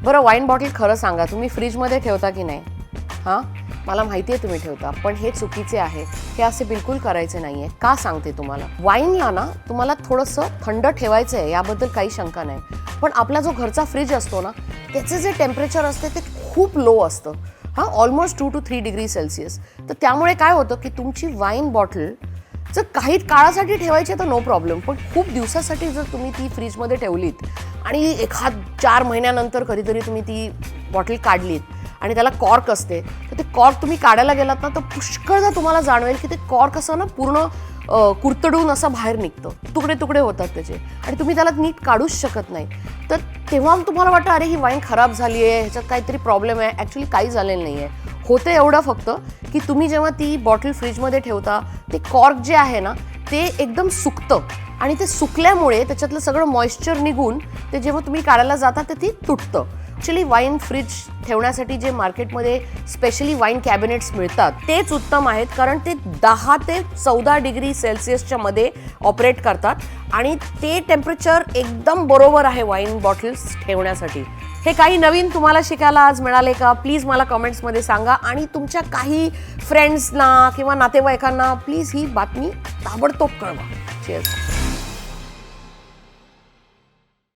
बरं wine bottle खरं सांगा, तुम्ही फ्रीजमध्ये ठेवता की नाही? हां, मला माहिती आहे तुम्ही ठेवता, पण हे चुकीचे आहे. हे असे बिलकुल करायचे नाही आहे. का सांगते तुम्हाला? वाईनला ना तुम्हाला थोडंसं थंड ठेवायचं आहे, याबद्दल काही शंका नाही. पण आपला जो घरचा फ्रीज असतो ना, त्याचं जे टेम्परेचर असते ते खूप लो असतं. हां, ऑलमोस्ट 2 to 3 डिग्री सेल्सिअस. तर त्यामुळे काय होतं की तुमची वाईन बॉटल जर काही काळासाठी ठेवायची तर नो प्रॉब्लेम, पण खूप दिवसासाठी जर तुम्ही ती फ्रीजमध्ये ठेवलीत आणि एखाद 4 महिन्यानंतर कधीतरी तुम्ही ती बॉटल काढलीत आणि त्याला कॉर्क असते, तर ते कॉर्क तुम्ही काढायला गेलात ना, तर पुष्कळदा तुम्हाला जाणवेल की ते कॉर्क असं ना पूर्ण कुरतडून असं बाहेर निघतं, तुकडे तुकडे होतात त्याचे आणि तुम्ही त्याला नीट काढूच शकत नाही. तर तेव्हा तुम्हाला वाटतं अरे ही वाईन खराब झाली आहे, ह्याच्यात काहीतरी प्रॉब्लेम आहे. ॲक्च्युली काही झालेलं नाही आहे. होतं एवढं फक्त की तुम्ही जेव्हा ती बॉटल फ्रीजमध्ये ठेवता, ते कॉर्क जे आहे ना ते एकदम सुकतं आणि ते सुकल्यामुळे त्याच्यातलं सगळं मॉइश्चर निघून ते जेव्हा तुम्ही काढायला जाता तर ती तुटतं. ॲक्च्युली वाईन फ्रीज ठेवण्यासाठी जे मार्केटमध्ये स्पेशली वाईन कॅबिनेट्स मिळतात तेच उत्तम आहेत, कारण ते 10 ते 14 डिग्री सेल्सिअसच्या मध्ये ऑपरेट करतात आणि ते टेम्परेचर एकदम बरोबर आहे वाईन बॉटल्स ठेवण्यासाठी. हे काही नवीन तुम्हाला शिकायला आज मिळाले का? प्लीज मला कमेंट्समध्ये सांगा आणि तुमच्या काही फ्रेंड्सना किंवा नातेवाईकांना प्लीज ही बातमी ताबडतोब कळवा. चीअर्स.